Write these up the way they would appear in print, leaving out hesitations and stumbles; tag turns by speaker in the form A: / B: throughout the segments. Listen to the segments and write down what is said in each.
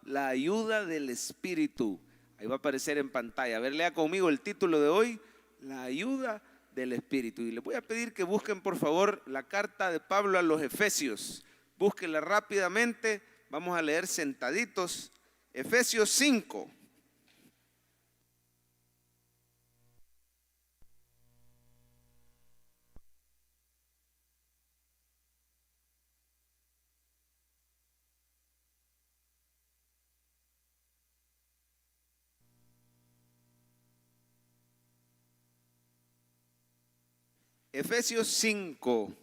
A: La ayuda del Espíritu. Ahí va a aparecer en pantalla. A ver, lea conmigo el título de hoy: la ayuda del Espíritu. Y les voy a pedir que busquen por favor la carta de Pablo a los Efesios. Búsquenla rápidamente. Vamos a leer sentaditos. Efesios 5. Efesios 5.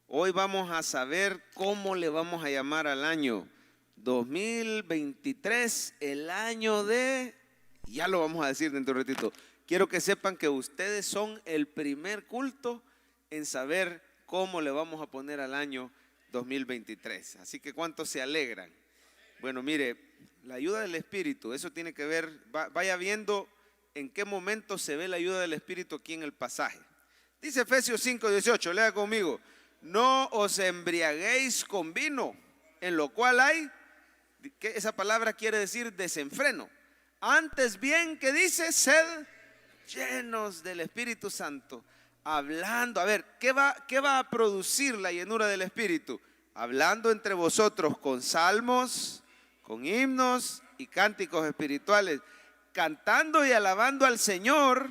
A: Hoy vamos a saber cómo le vamos a llamar al año 2023, el año de... Ya lo vamos a decir dentro de un ratito. Quiero que sepan que ustedes son el primer culto en saber cómo le vamos a poner al año 2023. Así que ¿cuántos se alegran? Bueno, mire, la ayuda del Espíritu, eso tiene que ver, vaya viendo en qué momento se ve la ayuda del Espíritu aquí en el pasaje. Dice Efesios 5:18, lea conmigo: no os embriaguéis con vino, en lo cual hay, ¿qué? Esa palabra quiere decir desenfreno. Antes bien, ¿qué dice? Sed llenos del Espíritu Santo. Hablando, a ver, ¿qué va a producir la llenura del Espíritu? Hablando entre vosotros con salmos, con himnos y cánticos espirituales, cantando y alabando al Señor.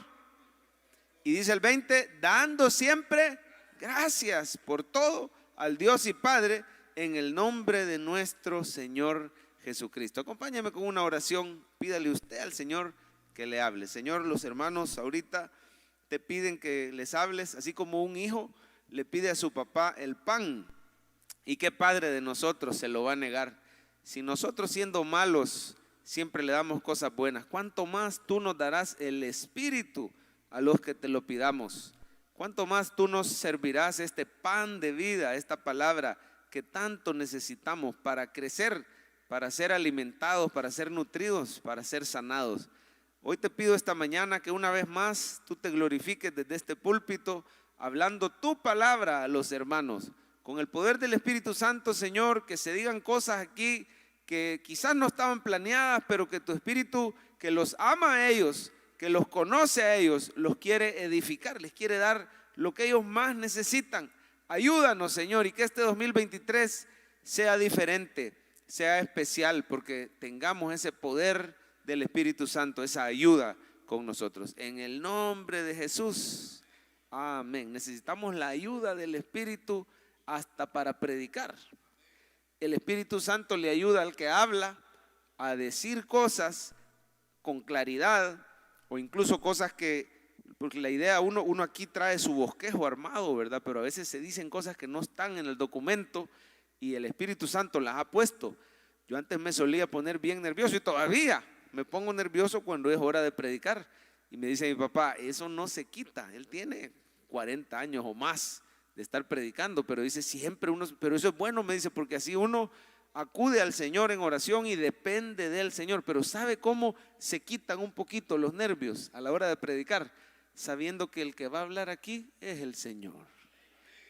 A: Y dice el 20, dando siempre gracias por todo al Dios y Padre en el nombre de nuestro Señor Jesucristo. Acompáñame con una oración. Pídale usted al Señor que le hable. Señor, los hermanos ahorita te piden que les hables, así como un hijo le pide a su papá el pan. ¿Y qué padre de nosotros se lo va a negar? Si nosotros, siendo malos, siempre le damos cosas buenas, ¿cuánto más tú nos darás el Espíritu a los que te lo pidamos? ¿Cuánto más tú nos servirás este pan de vida, esta palabra que tanto necesitamos para crecer, para ser alimentados, para ser nutridos, para ser sanados? Hoy te pido esta mañana que una vez más tú te glorifiques desde este púlpito, hablando tu palabra a los hermanos. Con el poder del Espíritu Santo, Señor, que se digan cosas aquí que quizás no estaban planeadas, pero que tu Espíritu, que los ama a ellos, que los conoce a ellos, los quiere edificar, les quiere dar lo que ellos más necesitan. Ayúdanos, Señor, y que este 2023 sea diferente, sea especial, porque tengamos ese poder del Espíritu Santo, esa ayuda con nosotros. En el nombre de Jesús, amén. Necesitamos la ayuda del Espíritu hasta para predicar. El Espíritu Santo le ayuda al que habla a decir cosas con claridad, o incluso cosas que, porque la idea, uno aquí trae su bosquejo armado, ¿verdad? Pero a veces se dicen cosas que no están en el documento y el Espíritu Santo las ha puesto. Yo antes me solía poner bien nervioso y todavía me pongo nervioso cuando es hora de predicar. Y me dice mi papá, eso no se quita. Él tiene 40 años o más de estar predicando, pero dice siempre uno, pero eso es bueno, me dice, porque así uno acude al Señor en oración y depende del Señor. Pero ¿sabe cómo se quitan un poquito los nervios a la hora de predicar? Sabiendo que el que va a hablar aquí es el Señor.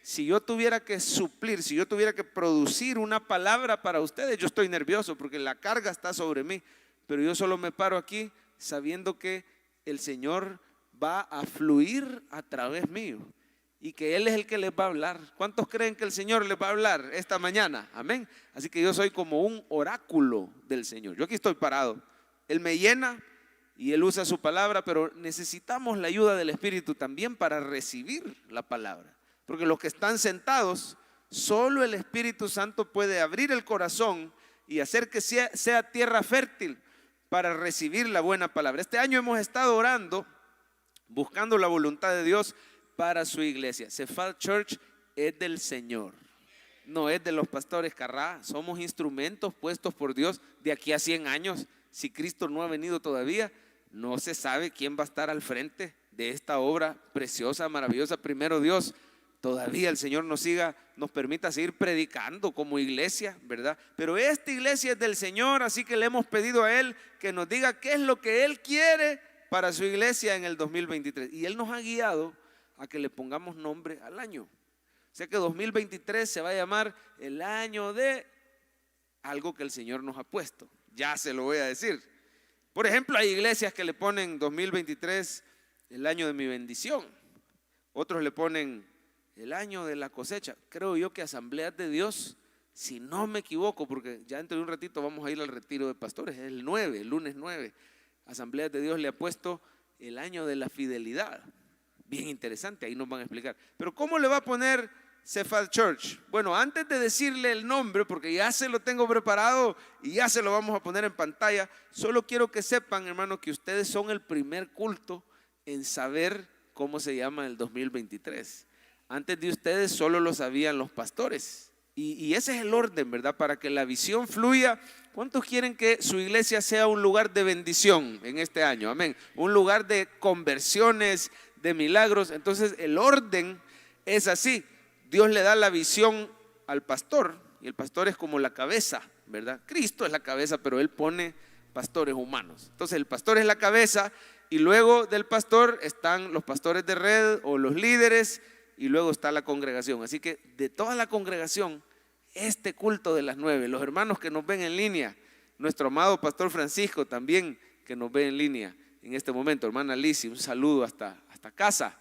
A: Si yo tuviera que suplir, si yo tuviera que producir una palabra para ustedes, yo estoy nervioso porque la carga está sobre mí, pero yo solo me paro aquí sabiendo que el Señor va a fluir a través mío y que Él es el que les va a hablar. ¿Cuántos creen que el Señor les va a hablar esta mañana? Amén. Así que yo soy como un oráculo del Señor. Yo aquí estoy parado. Él me llena y Él usa su palabra, pero necesitamos la ayuda del Espíritu también para recibir la palabra. Porque los que están sentados, solo el Espíritu Santo puede abrir el corazón y hacer que sea tierra fértil para recibir la buena palabra. Este año hemos estado orando, buscando la voluntad de Dios para su iglesia. Cephal Church es del Señor, no es de los pastores Carrá. Somos instrumentos puestos por Dios de aquí a 100 años. Si Cristo no ha venido todavía, no se sabe quién va a estar al frente de esta obra preciosa, maravillosa. Primero Dios, todavía el Señor nos permita seguir predicando como iglesia, ¿verdad? Pero esta iglesia es del Señor, así que le hemos pedido a Él que nos diga qué es lo que Él quiere para su iglesia en el 2023. Y Él nos ha guiado a que le pongamos nombre al año. O sea que 2023 se va a llamar el año de algo que el Señor nos ha puesto. Ya se lo voy a decir. Por ejemplo, hay iglesias que le ponen 2023 el año de mi bendición. Otros le ponen el año de la cosecha. Creo yo que Asambleas de Dios, si no me equivoco, porque ya dentro de un ratito vamos a ir al retiro de pastores, es el lunes 9. Asambleas de Dios le ha puesto el año de la fidelidad. Bien interesante, ahí nos van a explicar. Pero ¿cómo le va a poner Cephal Church? Bueno, antes de decirle el nombre, porque ya se lo tengo preparado y ya se lo vamos a poner en pantalla, solo quiero que sepan, hermano, que ustedes son el primer culto en saber cómo se llama el 2023. Antes de ustedes solo lo sabían los pastores. Y ese es el orden, ¿verdad? Para que la visión fluya. ¿Cuántos quieren que su iglesia sea un lugar de bendición en este año? Amén. Un lugar de conversiones, de milagros. Entonces el orden es así. Dios le da la visión al pastor y el pastor es como la cabeza, ¿verdad? Cristo es la cabeza, pero Él pone pastores humanos. Entonces el pastor es la cabeza y luego del pastor están los pastores de red o los líderes y luego está la congregación. Así que de toda la congregación, este culto de las 9, los hermanos que nos ven en línea, nuestro amado pastor Francisco también que nos ve en línea en este momento, hermana Lizzie, un saludo hasta casa.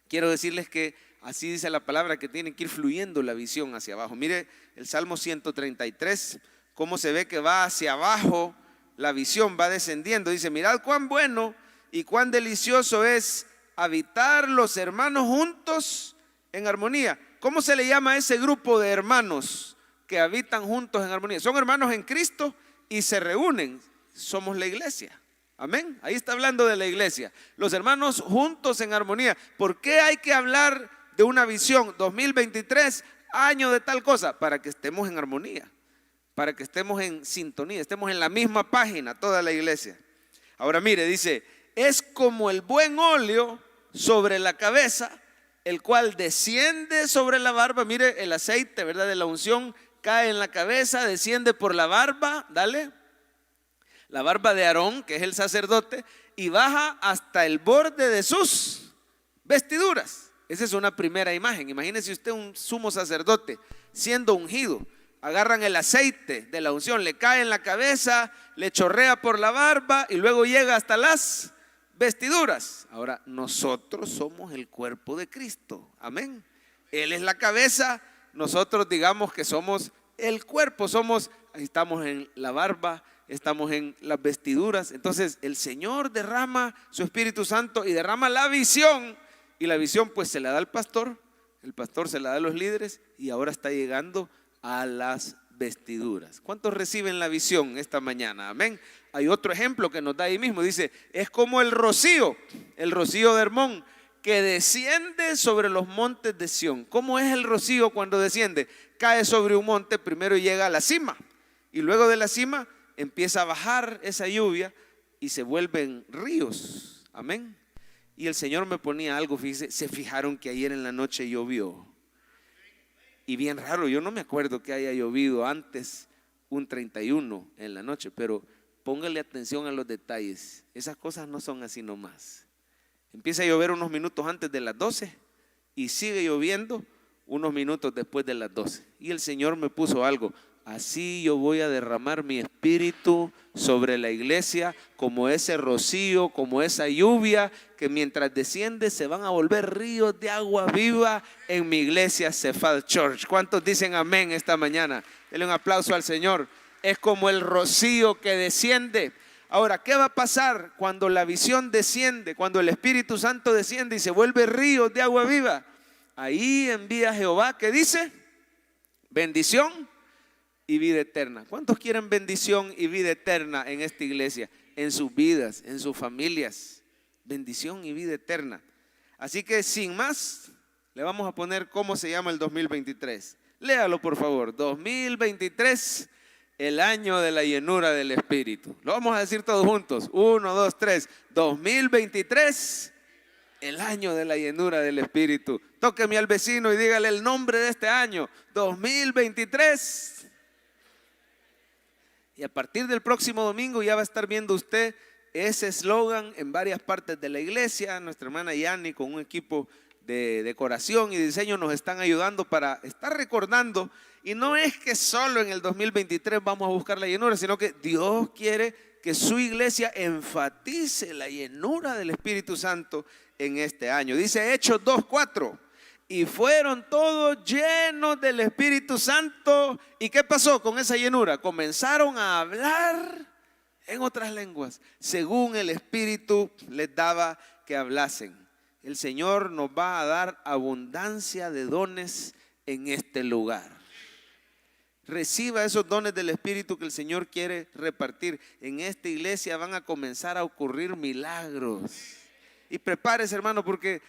A: Quiero decirles que así dice la palabra, que tiene que ir fluyendo la visión hacia abajo. Mire el Salmo 133, cómo se ve que va hacia abajo, la visión va descendiendo. Dice, mirad cuán bueno y cuán delicioso es habitar los hermanos juntos en armonía. ¿Cómo se le llama a ese grupo de hermanos que habitan juntos en armonía? Son hermanos en Cristo y se reúnen. Somos la iglesia. Amén. Ahí está hablando de la iglesia. Los hermanos juntos en armonía. ¿Por qué hay que hablar de una visión 2023, año de tal cosa? Para que estemos en armonía, para que estemos en sintonía, estemos en la misma página, toda la iglesia. Ahora mire, dice, es como el buen óleo sobre la cabeza, el cual desciende sobre la barba. Mire el aceite, ¿verdad? De la unción cae en la cabeza, desciende por la barba, dale, la barba de Aarón, que es el sacerdote, y baja hasta el borde de sus vestiduras. Esa es una primera imagen. Imagínese usted un sumo sacerdote siendo ungido. Agarran el aceite de la unción, le cae en la cabeza, le chorrea por la barba y luego llega hasta las vestiduras. Ahora, nosotros somos el cuerpo de Cristo. Amén. Él es la cabeza, nosotros digamos que somos el cuerpo, estamos en la barba, estamos en las vestiduras. Entonces el Señor derrama su Espíritu Santo y derrama la visión. Y la visión pues se la da al pastor, el pastor se la da a los líderes y ahora está llegando a las vestiduras. ¿Cuántos reciben la visión esta mañana? Amén. Hay otro ejemplo que nos da ahí mismo. Dice, es como el rocío de Hermón, que desciende sobre los montes de Sión. ¿Cómo es el rocío cuando desciende? Cae sobre un monte, primero llega a la cima y luego de la cima empieza a bajar esa lluvia y se vuelven ríos. Amén. Y el Señor me ponía algo, fíjense, se fijaron que ayer en la noche llovió. Y bien raro, yo no me acuerdo que haya llovido antes un 31 en la noche, pero póngale atención a los detalles. Esas cosas no son así nomás. Empieza a llover unos minutos antes de las 12 y sigue lloviendo unos minutos después de las 12. Y el Señor me puso algo. Así yo voy a derramar mi espíritu sobre la iglesia, como ese rocío, como esa lluvia que mientras desciende se van a volver ríos de agua viva en mi iglesia Cephal Church. ¿Cuántos dicen amén esta mañana? Denle un aplauso al Señor. Es como el rocío que desciende. Ahora, ¿qué va a pasar cuando la visión desciende, cuando el Espíritu Santo desciende y se vuelve ríos de agua viva? Ahí envía Jehová, ¿qué dice? Bendición y vida eterna. ¿Cuántos quieren bendición y vida eterna en esta iglesia? En sus vidas, en sus familias. Bendición y vida eterna. Así que sin más, le vamos a poner cómo se llama el 2023. Léalo por favor. 2023, el año de la llenura del Espíritu. Lo vamos a decir todos juntos. 1, 2, 3. 2023, el año de la llenura del Espíritu. Tóqueme al vecino y dígale el nombre de este año. 2023. Y a partir del próximo domingo ya va a estar viendo usted ese eslogan en varias partes de la iglesia. Nuestra hermana Yani con un equipo de decoración y diseño nos están ayudando para estar recordando. Y no es que solo en el 2023 vamos a buscar la llenura, sino que Dios quiere que su iglesia enfatice la llenura del Espíritu Santo en este año. Dice Hechos 2:4. Y fueron todos llenos del Espíritu Santo. ¿Y qué pasó con esa llenura? Comenzaron a hablar en otras lenguas, según el Espíritu les daba que hablasen. El Señor nos va a dar abundancia de dones en este lugar. Reciba esos dones del Espíritu que el Señor quiere repartir. En esta iglesia van a comenzar a ocurrir milagros. Y prepárese, hermano, porque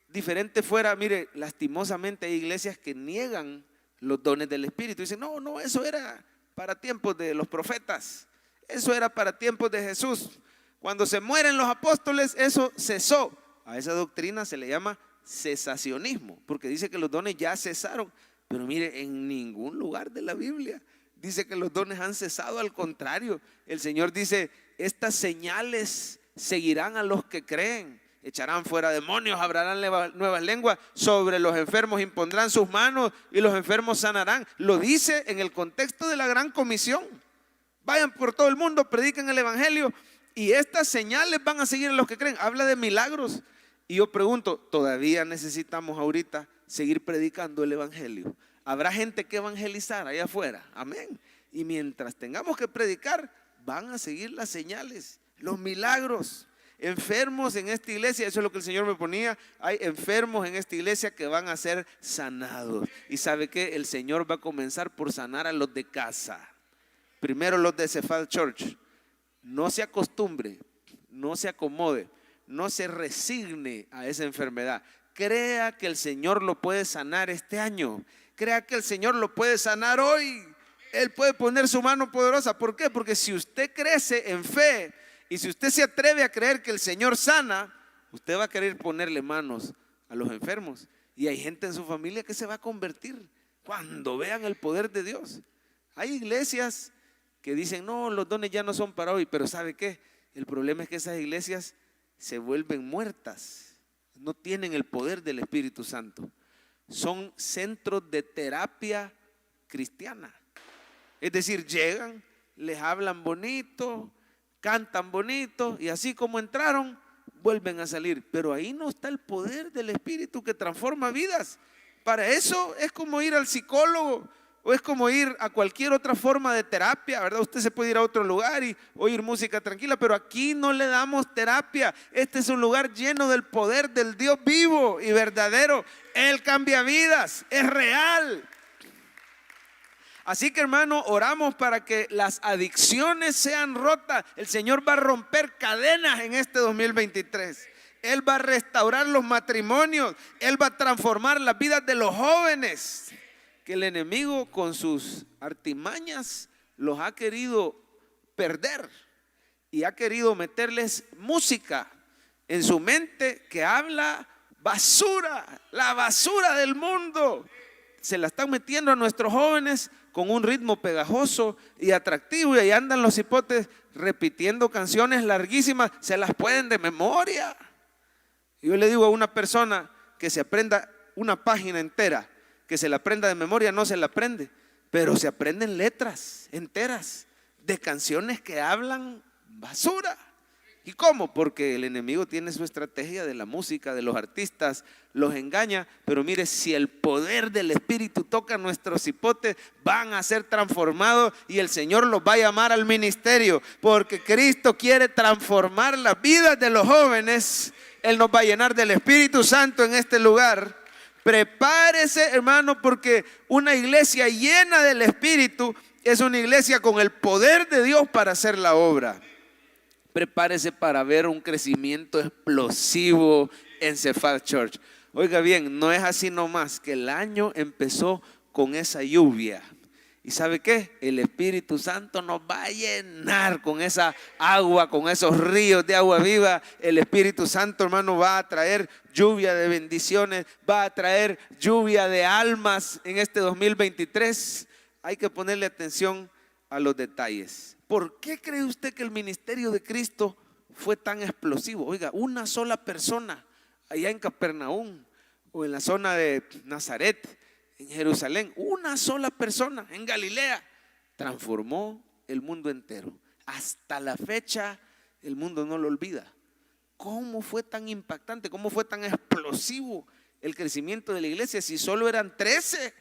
A: diferente fuera, mire, lastimosamente hay iglesias que niegan los dones del Espíritu. Dicen, no, eso era para tiempos de los profetas. Eso era para tiempos de Jesús. Cuando se mueren los apóstoles, eso cesó. A esa doctrina se le llama cesacionismo, porque dice que los dones ya cesaron. Pero mire, en ningún lugar de la Biblia dice que los dones han cesado. Al contrario, el Señor dice, estas señales seguirán a los que creen. Echarán fuera demonios, hablarán nuevas lenguas, sobre los enfermos impondrán sus manos y los enfermos sanarán. Lo dice en el contexto de la gran comisión. Vayan por todo el mundo, prediquen el evangelio y estas señales van a seguir a los que creen. Habla de milagros. Y yo pregunto, ¿todavía necesitamos ahorita seguir predicando el evangelio? Habrá gente que evangelizar allá afuera, amén. Y mientras tengamos que predicar, van a seguir las señales, los milagros. Enfermos en esta iglesia, eso es lo que el Señor me ponía. Hay enfermos en esta iglesia que van a ser sanados. Y sabe que el Señor va a comenzar por sanar a los de casa. Primero los de Cephal Church. No se acostumbre, no se acomode, no se resigne a esa enfermedad. Crea que el Señor lo puede sanar este año. Crea que el Señor lo puede sanar hoy. Él puede poner su mano poderosa. ¿Por qué? Porque si usted crece en fe y si usted se atreve a creer que el Señor sana, usted va a querer ponerle manos a los enfermos. Y hay gente en su familia que se va a convertir cuando vean el poder de Dios. Hay iglesias que dicen, no, los dones ya no son para hoy. Pero ¿sabe qué? El problema es que esas iglesias se vuelven muertas. No tienen el poder del Espíritu Santo. Son centros de terapia cristiana. Es decir, llegan, les hablan bonito, cantan bonito y así como entraron, vuelven a salir. Pero ahí no está el poder del Espíritu que transforma vidas. Para eso es como ir al psicólogo o es como ir a cualquier otra forma de terapia, ¿verdad? Usted se puede ir a otro lugar y oír música tranquila, pero aquí no le damos terapia. Este es un lugar lleno del poder del Dios vivo y verdadero. Él cambia vidas, es real. Así que, hermano, oramos para que las adicciones sean rotas. El Señor va a romper cadenas en este 2023. Él va a restaurar los matrimonios. Él va a transformar las vidas de los jóvenes. Que el enemigo con sus artimañas los ha querido perder y ha querido meterles música en su mente que habla basura, la basura del mundo. Se la están metiendo a nuestros jóvenes con un ritmo pegajoso y atractivo y ahí andan los hipotes repitiendo canciones larguísimas, se las pueden de memoria. Yo le digo a una persona que se aprenda una página entera, que se la aprenda de memoria, no se la aprende, pero se aprenden letras enteras de canciones que hablan basura. ¿Y cómo? Porque el enemigo tiene su estrategia de la música, de los artistas, los engaña. Pero mire, si el poder del Espíritu toca nuestros hipotes, van a ser transformados y el Señor los va a llamar al ministerio, porque Cristo quiere transformar las vidas de los jóvenes. Él nos va a llenar del Espíritu Santo en este lugar. Prepárese, hermano, porque una iglesia llena del Espíritu es una iglesia con el poder de Dios para hacer la obra. Prepárese para ver un crecimiento explosivo en Cephal Church. Oiga bien, no es así nomás que el año empezó con esa lluvia. ¿Y sabe qué? El Espíritu Santo nos va a llenar con esa agua, con esos ríos de agua viva. El Espíritu Santo, hermano, va a traer lluvia de bendiciones, va a traer lluvia de almas en este 2023. Hay que ponerle atención a los detalles. ¿Por qué cree usted que el ministerio de Cristo fue tan explosivo? Oiga, una sola persona allá en Capernaum. o en la zona de Nazaret, en Jerusalén. Una sola persona en Galilea transformó el mundo entero. Hasta la fecha el mundo no lo olvida. ¿Cómo fue tan impactante? ¿Cómo fue tan explosivo el crecimiento de la iglesia? Si solo eran 13,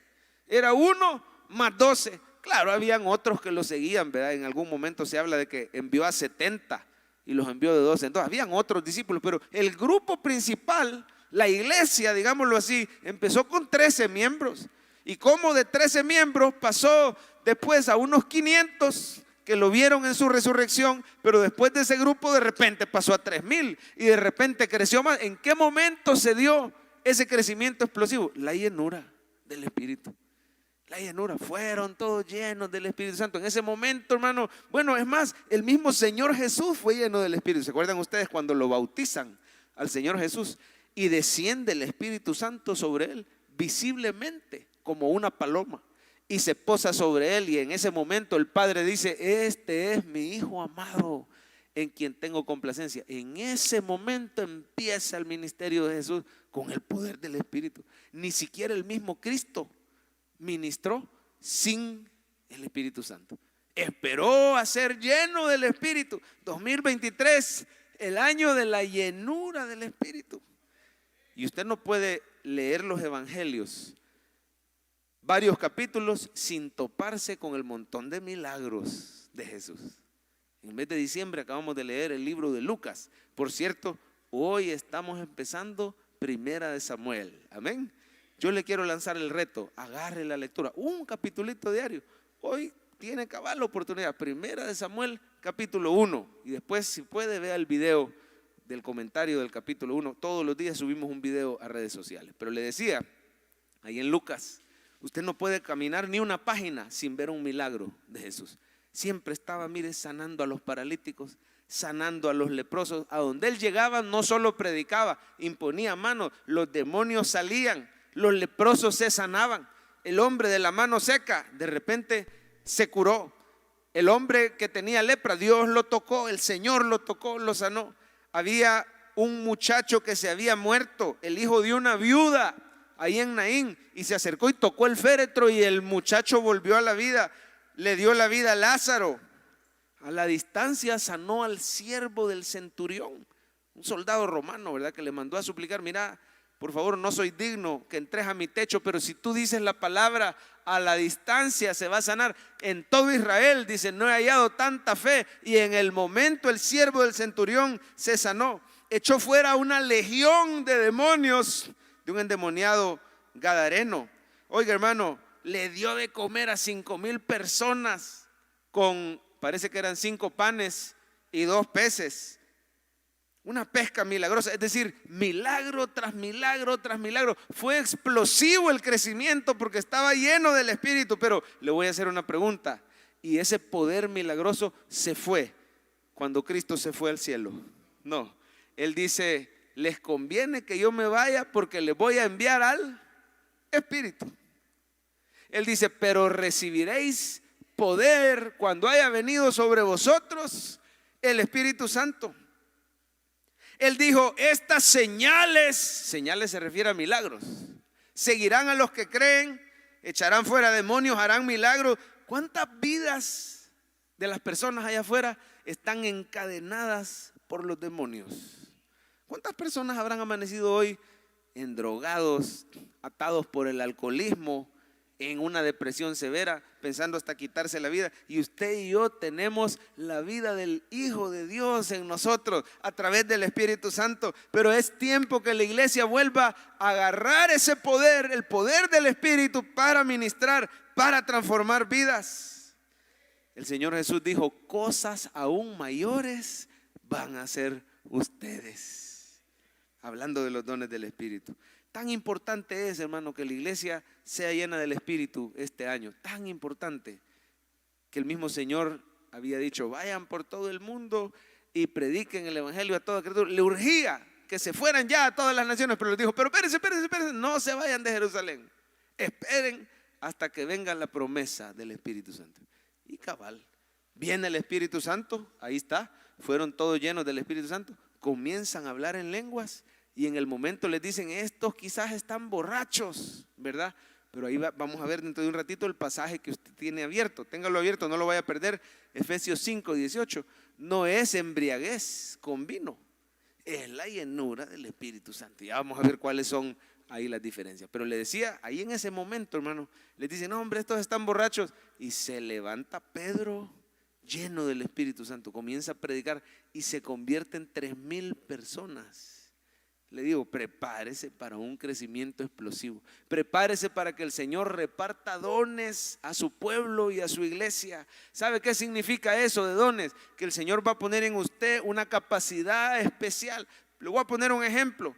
A: era 1 más 12. Claro, habían otros que lo seguían, ¿verdad? En algún momento se habla de que envió a 70 y los envió de 12. Entonces habían otros discípulos, pero el grupo principal, la iglesia, digámoslo así, empezó con 13 miembros. Y como de 13 miembros pasó después a unos 500 que lo vieron en su resurrección, pero después de ese grupo de repente pasó a 3,000 y de repente creció más. ¿En qué momento se dio ese crecimiento explosivo? La llenura del Espíritu. La llenura, fueron todos llenos del Espíritu Santo. En ese momento, hermano, bueno, es más, el mismo Señor Jesús fue lleno del Espíritu. ¿Se acuerdan ustedes cuando lo bautizan al Señor Jesús? Y desciende el Espíritu Santo sobre él visiblemente como una paloma y se posa sobre él, y en ese momento el Padre dice: este es mi Hijo amado en quien tengo complacencia. En ese momento empieza el ministerio de Jesús con el poder del Espíritu. Ni siquiera el mismo Cristo ministró sin el Espíritu Santo. Esperó a ser lleno del Espíritu. 2023, el año de la llenura del Espíritu. Y usted no puede leer los evangelios, varios capítulos, sin toparse con el montón de milagros de Jesús. En el mes de diciembre acabamos de leer el libro de Lucas. Por cierto, hoy estamos empezando Primera de Samuel. Amén. Yo le quiero lanzar el reto: agarre la lectura, un capitulito diario. Hoy tiene cabal la oportunidad. Primera de Samuel, capítulo 1. Y después, si puede, vea el video del comentario del capítulo 1. Todos los días subimos un video a redes sociales. Pero le decía, ahí en Lucas, usted no puede caminar ni una página sin ver un milagro de Jesús. Siempre estaba, mire, sanando a los paralíticos, sanando a los leprosos. A donde él llegaba no solo predicaba, imponía manos, los demonios salían, los leprosos se sanaban. El hombre de la mano seca de repente se curó. El hombre que tenía lepra, Dios lo tocó, el Señor lo tocó, lo sanó. Había un muchacho que se había muerto, el hijo de una viuda, ahí en Naín, y se acercó y tocó el féretro y el muchacho volvió a la vida. Le dio la vida a Lázaro. A la distancia sanó al siervo del centurión, un soldado romano, ¿verdad? Que le mandó a suplicar: mira, por favor, no soy digno que entres a mi techo, pero si tú dices la palabra, a la distancia se va a sanar. En todo Israel, dice, no he hallado tanta fe. Y en el momento el siervo del centurión se sanó. Echó fuera una legión de demonios de un endemoniado gadareno. Oiga, hermano, le dio de comer a 5,000 personas con, parece que eran 5 panes y 2 peces. Una pesca milagrosa, es decir, milagro tras milagro tras milagro. Fue explosivo el crecimiento porque estaba lleno del Espíritu. Pero le voy a hacer una pregunta: ¿y ese poder milagroso se fue cuando Cristo se fue al cielo? No, Él dice: les conviene que yo me vaya porque les voy a enviar al Espíritu. Él dice: pero recibiréis poder cuando haya venido sobre vosotros el Espíritu Santo. Él dijo: estas señales se refiere a milagros, seguirán a los que creen, echarán fuera demonios, harán milagros. ¿Cuántas vidas de las personas allá afuera están encadenadas por los demonios? ¿Cuántas personas habrán amanecido hoy endrogados, atados por el alcoholismo, en una depresión severa, pensando hasta quitarse la vida? Y usted y yo tenemos la vida del Hijo de Dios en nosotros a través del Espíritu Santo. Pero es tiempo que la iglesia vuelva a agarrar ese poder, el poder del Espíritu, para ministrar, para transformar vidas. El Señor Jesús dijo: cosas aún mayores van a hacer ustedes, hablando de los dones del Espíritu. Tan importante es, hermano, que la iglesia sea llena del Espíritu este año. Tan importante que el mismo Señor había dicho: vayan por todo el mundo y prediquen el evangelio a toda criatura. Le urgía que se fueran ya a todas las naciones, pero les dijo: pero espérense, no se vayan de Jerusalén. Esperen hasta que venga la promesa del Espíritu Santo. Y cabal, viene el Espíritu Santo, ahí está, fueron todos llenos del Espíritu Santo, comienzan a hablar en lenguas. y en el momento les dicen, estos quizás están borrachos, ¿verdad? Pero ahí vamos a ver dentro de un ratito el pasaje que usted tiene abierto. Téngalo abierto, no lo vaya a perder. Efesios 5:18. No es embriaguez con vino, es la llenura del Espíritu Santo. Ya vamos a ver cuáles son ahí las diferencias. Pero le decía, ahí en ese momento, hermano, les dicen, no hombre, estos están borrachos. Y se levanta Pedro lleno del Espíritu Santo, comienza a predicar y se convierte en 3,000 personas. Le digo, prepárese para un crecimiento explosivo. Prepárese para que el Señor reparta dones a su pueblo y a su iglesia. ¿Sabe qué significa eso de dones? Que el Señor va a poner en usted una capacidad especial. Le voy a poner un ejemplo.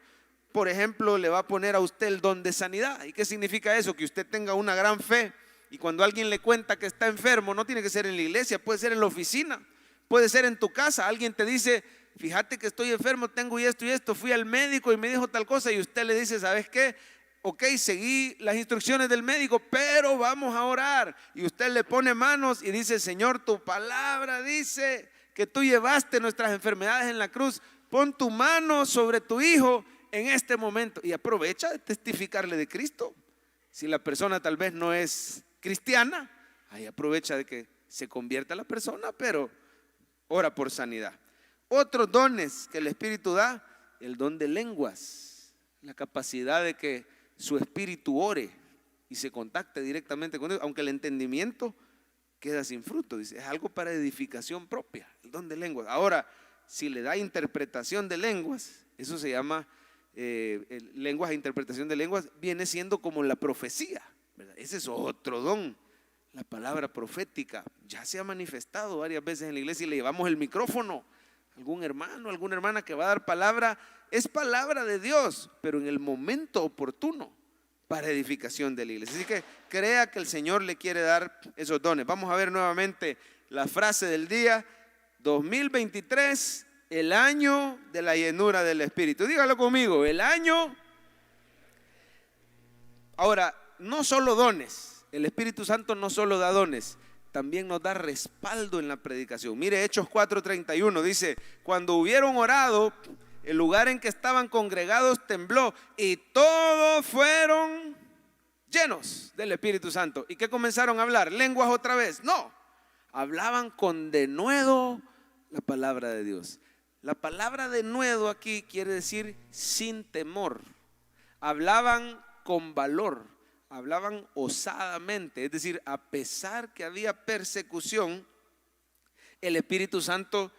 A: Por ejemplo, le va a poner a usted el don de sanidad. ¿Y qué significa eso? Que usted tenga una gran fe. Y cuando alguien le cuenta que está enfermo, no tiene que ser en la iglesia, puede ser en la oficina, puede ser en tu casa. Alguien te dice, fíjate que estoy enfermo, tengo y esto, fui al médico y me dijo tal cosa, y usted le dice, ¿sabes qué? Ok, seguí las instrucciones del médico, pero vamos a orar. Y usted le pone manos y dice, Señor, tu palabra dice que tú llevaste nuestras enfermedades en la cruz. Pon tu mano sobre tu hijo en este momento. Y aprovecha de testificarle de Cristo. Si la persona tal vez no es cristiana, ahí aprovecha de que se convierta la persona, pero ora por sanidad. Otros dones que el Espíritu da, el don de lenguas, la capacidad de que su espíritu ore y se contacte directamente con Dios, aunque el entendimiento queda sin fruto. Dice, es algo para edificación propia, el don de lenguas. Ahora, si le da interpretación de lenguas, eso se llama lenguas e interpretación de lenguas, viene siendo como la profecía, ¿verdad? Ese es otro don. La palabra profética ya se ha manifestado varias veces en la iglesia y le llevamos el micrófono. Algún hermano, alguna hermana que va a dar palabra, es palabra de Dios, pero en el momento oportuno para edificación de la iglesia. Así que crea que el Señor le quiere dar esos dones. Vamos a ver nuevamente la frase del día: 2023, el año de la llenura del Espíritu. Dígalo conmigo, el año. Ahora, no solo dones, el Espíritu Santo no solo da dones, también nos da respaldo en la predicación. Mire, Hechos 4:31 dice, cuando hubieron orado, el lugar en que estaban congregados tembló y todos fueron llenos del Espíritu Santo. ¿Y qué comenzaron a hablar? ¿Lenguas otra vez? No, hablaban con denuedo la palabra de Dios. La palabra denuedo aquí quiere decir sin temor. Hablaban con valor, hablaban osadamente, es decir, a pesar que había persecución, el Espíritu Santo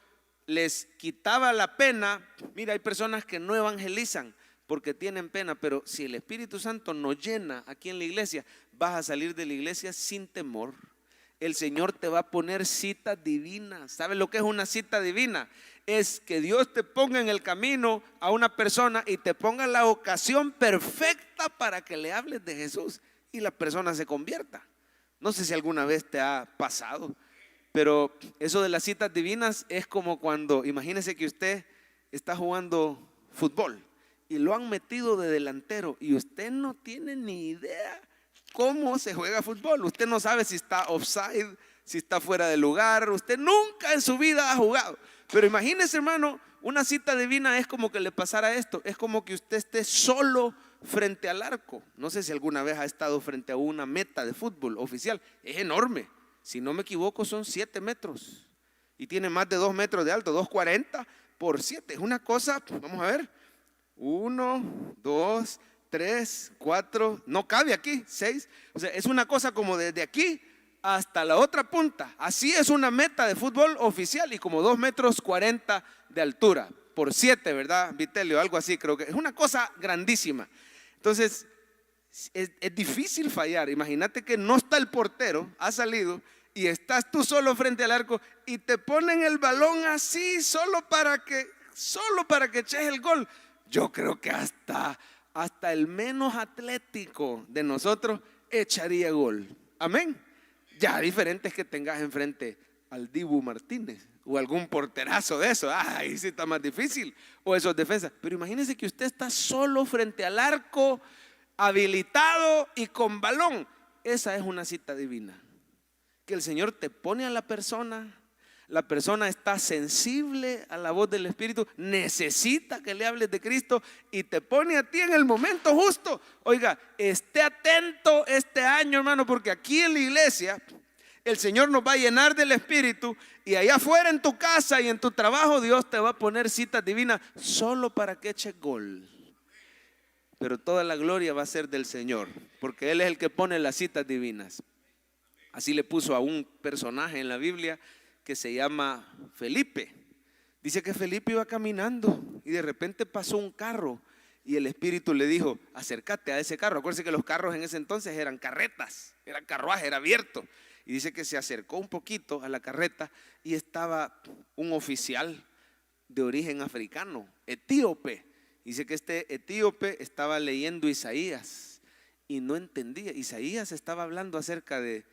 A: les quitaba la pena. Mira, hay personas que no evangelizan porque tienen pena, pero si el Espíritu Santo nos llena aquí en la iglesia, vas a salir de la iglesia sin temor. El Señor te va a poner citas divinas. ¿Sabes lo que es una cita divina? Es que Dios te ponga en el camino a una persona y te ponga la ocasión perfecta para que le hables de Jesús y la persona se convierta. No sé si alguna vez te ha pasado, pero eso de las citas divinas es como cuando, imagínese que usted está jugando fútbol y lo han metido de delantero y usted no tiene ni idea cómo se juega fútbol. Usted no sabe si está offside, si está fuera de lugar. Usted nunca en su vida ha jugado. Pero imagínese, hermano, una cita divina es como que le pasara esto. Es como que usted esté solo frente al arco. No sé si alguna vez ha estado frente a una meta de fútbol oficial. Es enorme. Si no me equivoco, son 7 metros. Y tiene más de 2 metros de alto, 2,40 por 7. Es una cosa, vamos a ver. 1, 2, 3, 4, no cabe aquí, 6. O sea, es una cosa como desde aquí hasta la otra punta. Así es una meta de fútbol oficial y como 2,40 metros de altura por 7, ¿verdad, Vitelio? Algo así, creo que es una cosa grandísima. Entonces, es difícil fallar. Imagínate que no está el portero, ha salido y estás tú solo frente al arco y te ponen el balón así solo para que eches el gol. Yo creo que hasta el menos atlético de nosotros echaría gol. Amén. Ya diferente es que tengas enfrente al Dibu Martínez o algún porterazo de eso. Ahí sí está más difícil. O esos defensas. Pero imagínese que usted está solo frente al arco, habilitado y con balón. Esa es una cita divina. Que el Señor te pone a la persona, La persona está sensible a la voz del Espíritu, necesita que le hables de Cristo y te pone a ti en el momento justo. Oiga, esté atento este año, hermano, porque aquí en la iglesia el Señor nos va a llenar del Espíritu y allá afuera en tu casa y en tu trabajo Dios te va a poner citas divinas solo para que eches gol. Pero toda la gloria va a ser del Señor, porque Él es el que pone las citas divinas. Así le puso a un personaje en la Biblia que se llama Felipe. Dice que Felipe iba caminando y de repente pasó un carro y el Espíritu le dijo: acércate a ese carro. Acuérdense que los carros en ese entonces eran carretas, era carruaje, era abierto. Y dice que se acercó un poquito a la carreta y estaba un oficial de origen africano, etíope. Dice que este etíope estaba leyendo Isaías y no entendía. Isaías estaba hablando acerca de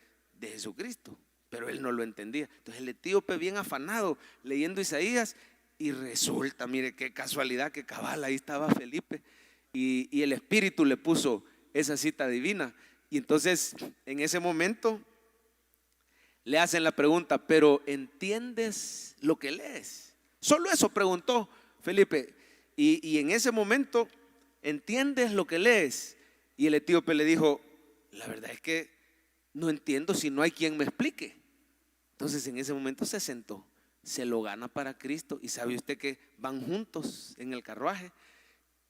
A: Jesucristo, pero él no lo entendía. Entonces el etíope, bien afanado, leyendo Isaías, y resulta, mire qué casualidad, que cabal, ahí estaba Felipe y el Espíritu le puso esa cita divina. Y entonces en ese momento le hacen la pregunta: pero ¿entiendes lo que lees? Solo eso preguntó Felipe. Y en ese momento: ¿entiendes lo que lees? Y el etíope le dijo: la verdad es que no entiendo si no hay quien me explique. Entonces en ese momento se sentó, se lo gana para Cristo. Y sabe usted que van juntos en el carruaje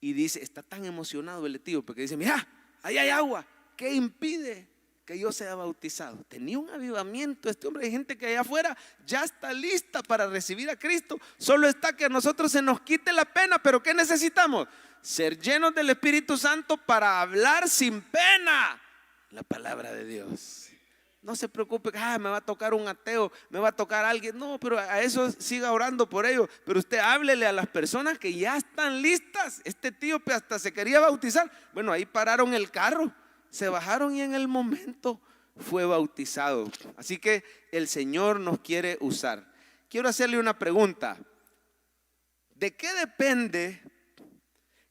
A: y dice, está tan emocionado el etíope que dice: mira, ahí hay agua, ¿qué impide que yo sea bautizado? Tenía un avivamiento este hombre. Hay gente que allá afuera ya está lista para recibir a Cristo. Solo está que a nosotros se nos quite la pena. Pero ¿qué necesitamos? Ser llenos del Espíritu Santo para hablar sin pena la palabra de Dios. No se preocupe, me va a tocar un ateo, me va a tocar alguien. No, pero a eso siga orando por ellos. Pero usted háblele a las personas que ya están listas. Este etíope hasta se quería bautizar. Bueno, ahí pararon el carro, se bajaron y en el momento fue bautizado. Así que el Señor nos quiere usar. Quiero hacerle una pregunta. ¿De qué depende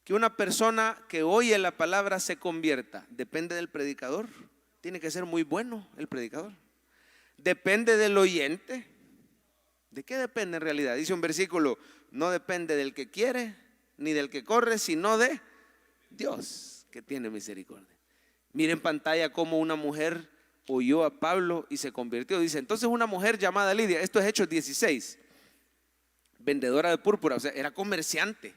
A: que una persona que oye la palabra se convierta? ¿Depende del predicador? Tiene que ser muy bueno el predicador. ¿Depende del oyente? ¿De qué depende en realidad? Dice un versículo: no depende del que quiere ni del que corre, sino de Dios, que tiene misericordia. Mire en pantalla cómo una mujer oyó a Pablo y se convirtió. Dice: entonces una mujer llamada Lidia, esto es Hechos 16, vendedora de púrpura, o sea, era comerciante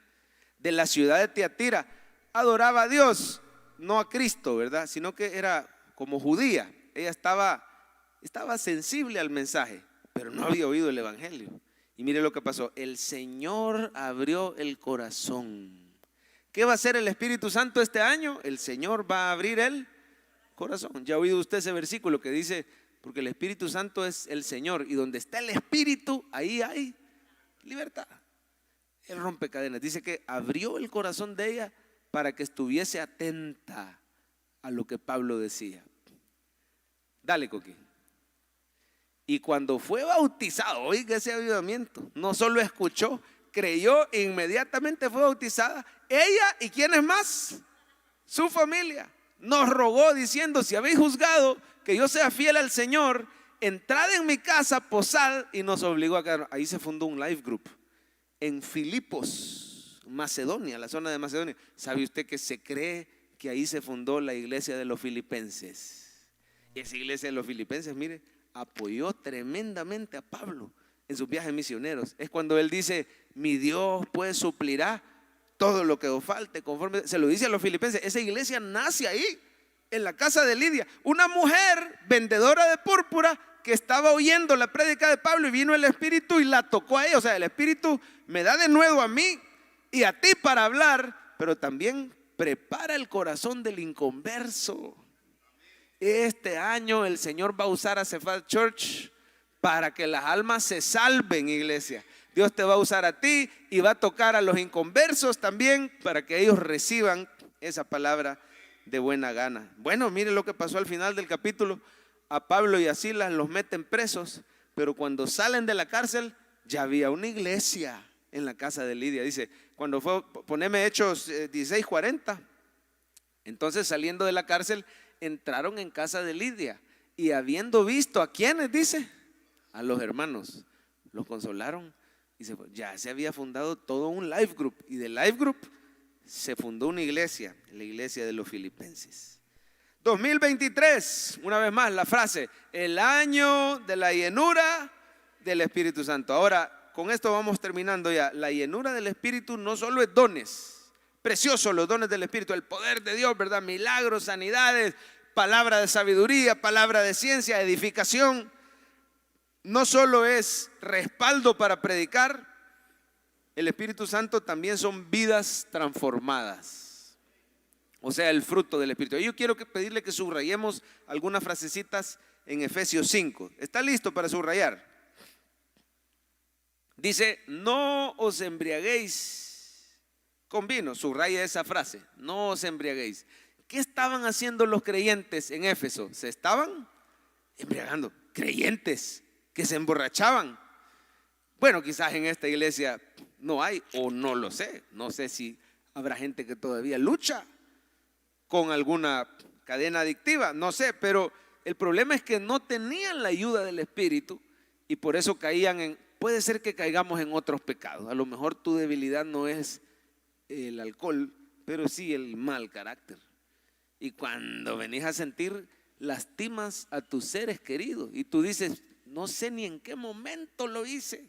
A: de la ciudad de Tiatira, adoraba a Dios, no a Cristo, ¿verdad? Sino que era como judía. Ella estaba sensible al mensaje, pero no había oído el evangelio. Y mire lo que pasó: el Señor abrió el corazón. ¿Qué va a hacer el Espíritu Santo este año? El Señor va a abrir el corazón. Ya ha oído usted ese versículo que dice: porque el Espíritu Santo es el Señor, y donde está el Espíritu, ahí hay libertad. Él rompe cadenas. Dice que abrió el corazón de ella para que estuviese atenta a lo que Pablo decía. Dale, Coqui. Y cuando fue bautizado, oiga ese avivamiento, no solo escuchó, creyó, inmediatamente fue bautizada. Ella y ¿quiénes más? Su familia. Nos rogó diciendo: si habéis juzgado que yo sea fiel al Señor, entrad en mi casa, posad. Y nos obligó a quedar. Ahí se fundó un life group en Filipos, Macedonia, la zona de Macedonia. ¿Sabe usted que se cree que ahí se fundó la iglesia de los filipenses? Esa iglesia de los filipenses, mire, apoyó tremendamente a Pablo en sus viajes misioneros. Es cuando él dice: mi Dios pues suplirá todo lo que os falte, conforme. Se lo dice a los filipenses. Esa iglesia nace ahí, en la casa de Lidia, una mujer vendedora de púrpura que estaba oyendo la prédica de Pablo, y vino el Espíritu y la tocó a ella. O sea, el Espíritu me da de nuevo a mí y a ti para hablar, pero también prepara el corazón del inconverso. Este año el Señor va a usar a Cephal Church para que las almas se salven, iglesia. Dios te va a usar a ti y va a tocar a los inconversos también para que ellos reciban esa palabra de buena gana. Bueno, mire lo que pasó al final del capítulo. A Pablo y a Silas los meten presos, pero cuando salen de la cárcel ya había una iglesia en la casa de Lidia. Dice, cuando fue, poneme Hechos 16:40. Entonces, saliendo de la cárcel, entraron en casa de Lidia, y habiendo visto a quienes, dice, a los hermanos, Los consolaron y ya se había fundado todo un life group. Y del life group se fundó una iglesia, la iglesia de los filipenses. 2023, una vez más la frase, el año de la llenura del Espíritu Santo. Ahora, con esto vamos terminando ya. La llenura del Espíritu no solo es dones, preciosos los dones del Espíritu, el poder de Dios, ¿verdad? Milagros, sanidades, palabra de sabiduría, palabra de ciencia, edificación. No solo es respaldo para predicar, el Espíritu Santo también son vidas transformadas. O sea, el fruto del Espíritu. Yo quiero pedirle que subrayemos algunas frasecitas en Efesios 5. ¿Está listo para subrayar? Dice, no os embriaguéis con vino. Subraya esa frase, no os embriaguéis. ¿Qué estaban haciendo los creyentes en Éfeso? Se estaban embriagando. Creyentes que se emborrachaban. Bueno, quizás en esta iglesia no hay, o no lo sé. No sé si habrá gente que todavía lucha con alguna cadena adictiva, no sé, pero el problema es que no tenían la ayuda del Espíritu y por eso caían en, puede ser que caigamos en otros pecados. A lo mejor tu debilidad no es el alcohol, pero sí el mal carácter. Y cuando venís a sentir, lastimas a tus seres queridos y tú dices, no sé ni en qué momento lo hice.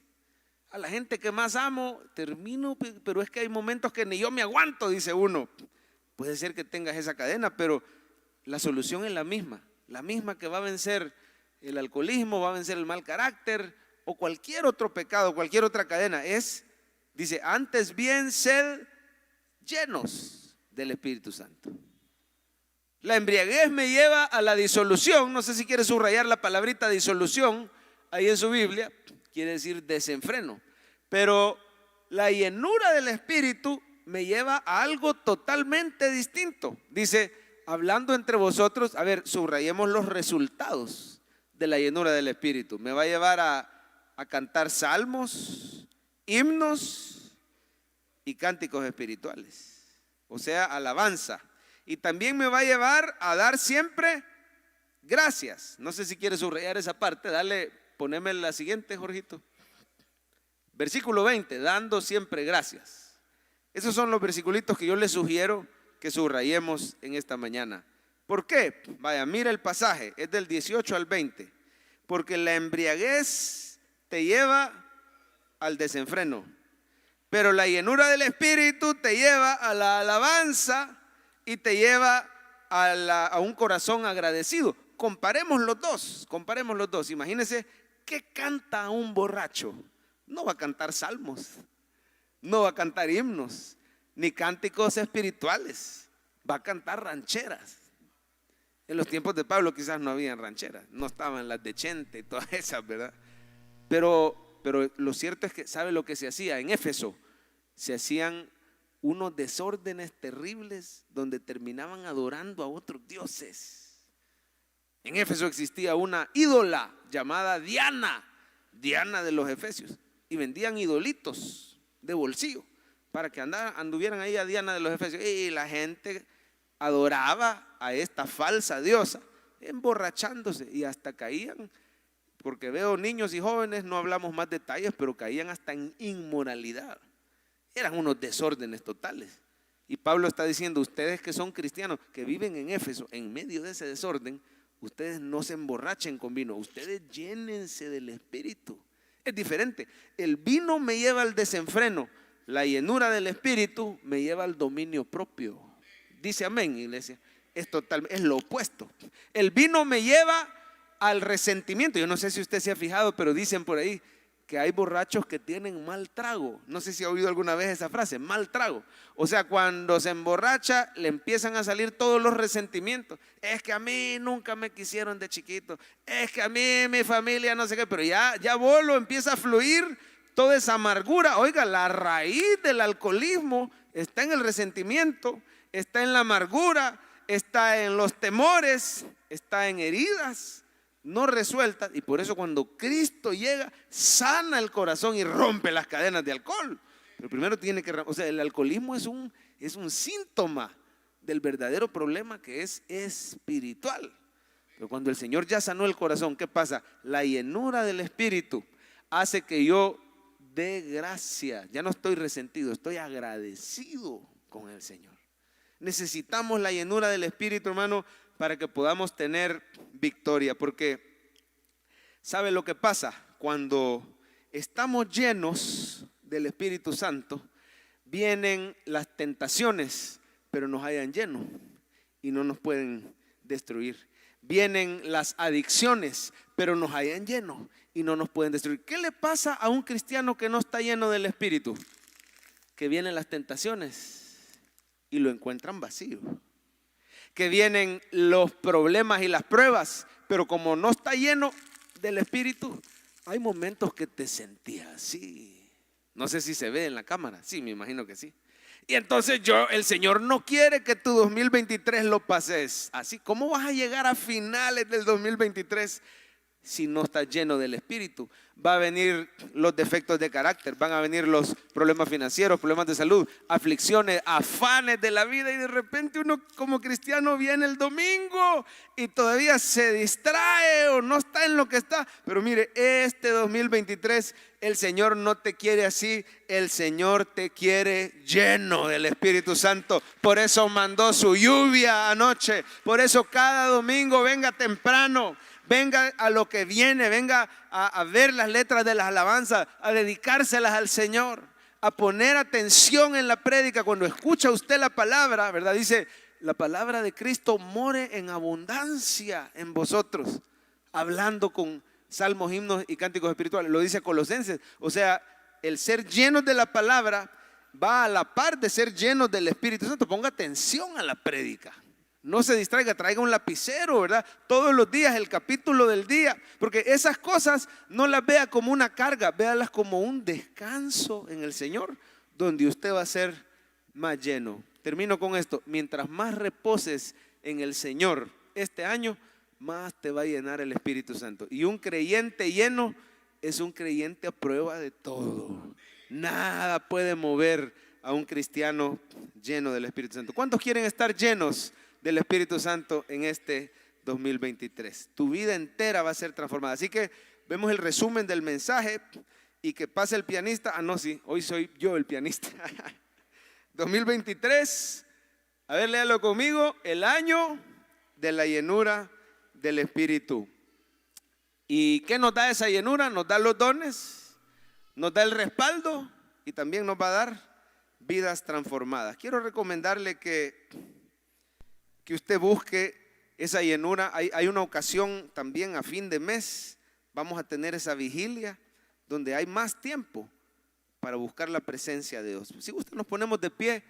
A: A la gente que más amo, termino, pero es que hay momentos que ni yo me aguanto, dice uno. Puede ser que tengas esa cadena, pero la solución es la misma que va a vencer el alcoholismo, va a vencer el mal carácter o cualquier otro pecado, cualquier otra cadena. Dice, antes bien sed llenos del Espíritu Santo. La embriaguez me lleva a la disolución. No sé si quiere subrayar la palabrita disolución ahí en su Biblia, quiere decir desenfreno. Pero la llenura del Espíritu me lleva a algo totalmente distinto. Dice, hablando entre vosotros, a ver, subrayemos los resultados de la llenura del Espíritu. Me va a llevar a cantar salmos, himnos y cánticos espirituales. O sea, alabanza. Y también me va a llevar a dar siempre gracias. No sé si quieres subrayar esa parte. Dale, poneme la siguiente, Jorgito. Versículo 20, dando siempre gracias. Esos son los versículos que yo les sugiero que subrayemos en esta mañana. ¿Por qué? Vaya, mira el pasaje, es del 18 al 20. Porque la embriaguez te lleva al desenfreno, pero la llenura del Espíritu te lleva a la alabanza y te lleva a un corazón agradecido. Comparemos los dos. Imagínense, ¿qué canta un borracho? No va a cantar salmos, no va a cantar himnos, ni cánticos espirituales, va a cantar rancheras. En los tiempos de Pablo quizás no habían rancheras, no estaban las de Chente y todas esas, ¿verdad? Pero lo cierto es que, ¿sabe lo que se hacía? En Éfeso se hacían unos desórdenes terribles donde terminaban adorando a otros dioses. En Éfeso existía una ídola llamada Diana de los efesios, y vendían idolitos de bolsillo para que anduvieran ahí a Diana de los efesios, y la gente adoraba a esta falsa diosa, emborrachándose, y hasta caían, porque veo niños y jóvenes, no hablamos más detalles, pero caían hasta en inmoralidad. Eran unos desórdenes totales. Y Pablo está diciendo, ustedes que son cristianos, que viven en Éfeso, en medio de ese desorden, ustedes no se emborrachen con vino, ustedes llénense del Espíritu. Es diferente. El vino me lleva al desenfreno, la llenura del Espíritu me lleva al dominio propio. Dice amén, iglesia. Es lo opuesto. El vino me lleva al resentimiento. Yo no sé si usted se ha fijado, pero dicen por ahí que hay borrachos que tienen mal trago. No sé si ha oído alguna vez esa frase, mal trago. O sea, cuando se emborracha le empiezan a salir todos los resentimientos. Es que a mí nunca me quisieron de chiquito. Es que a mí, mi familia, no sé qué. Pero ya volo empieza a fluir toda esa amargura. Oiga, la raíz del alcoholismo está en el resentimiento, está en la amargura, está en los temores, está en heridas no resueltas, y por eso cuando Cristo llega, sana el corazón y rompe las cadenas de alcohol. Pero primero tiene que, o sea, el alcoholismo es un síntoma del verdadero problema que es espiritual. Pero cuando el Señor ya sanó el corazón, ¿qué pasa? La llenura del Espíritu hace que yo dé gracia. Ya no estoy resentido, estoy agradecido con el Señor. Necesitamos la llenura del Espíritu, hermano, para que podamos tener victoria. Porque, ¿sabe lo que pasa? Cuando estamos llenos del Espíritu Santo, vienen las tentaciones, pero nos hallan llenos y no nos pueden destruir. Vienen las adicciones, pero nos hallan llenos y no nos pueden destruir. ¿Qué le pasa a un cristiano que no está lleno del Espíritu? Que vienen las tentaciones y lo encuentran vacío. Que vienen los problemas y las pruebas, pero como no está lleno del Espíritu, hay momentos que te sentías así. No sé si se ve en la cámara. Sí, me imagino que sí. Y entonces el Señor no quiere que tu 2023 lo pases así. ¿Cómo vas a llegar a finales del 2023 si no estás lleno del Espíritu? Va a venir los defectos de carácter, van a venir los problemas financieros, problemas de salud, aflicciones, afanes de la vida, y de repente uno como cristiano viene el domingo y todavía se distrae o no está en lo que está. Pero mire, este 2023 el Señor no te quiere así, el Señor te quiere lleno del Espíritu Santo. Por eso mandó su lluvia anoche, por eso cada domingo venga temprano. Venga a lo que viene, venga a ver las letras de las alabanzas, a dedicárselas al Señor, a poner atención en la prédica. Cuando escucha usted la palabra, ¿verdad? Dice, la palabra de Cristo more en abundancia en vosotros, hablando con salmos, himnos y cánticos espirituales. Lo dice Colosenses. O sea, el ser llenos de la palabra va a la par de ser llenos del Espíritu Santo. Ponga atención a la prédica. No se distraiga, traiga un lapicero, ¿verdad? Todos los días, el capítulo del día. Porque esas cosas no las vea como una carga, véalas como un descanso en el Señor, donde usted va a ser más lleno. Termino con esto. Mientras más reposes en el Señor este año, más te va a llenar el Espíritu Santo. Y un creyente lleno es un creyente a prueba de todo. Nada puede mover a un cristiano lleno del Espíritu Santo. ¿Cuántos quieren estar llenos del Espíritu Santo en este 2023? Tu vida entera va a ser transformada. Así que vemos el resumen del mensaje y que pase el pianista. Ah, no, sí, hoy soy yo el pianista. 2023, a ver, léalo conmigo, el año de la llenura del Espíritu. ¿Y qué nos da esa llenura? Nos da los dones, nos da el respaldo y también nos va a dar vidas transformadas. Quiero recomendarle que usted busque esa llenura. Hay una ocasión también a fin de mes, vamos a tener esa vigilia donde hay más tiempo para buscar la presencia de Dios. Si usted nos ponemos de pie.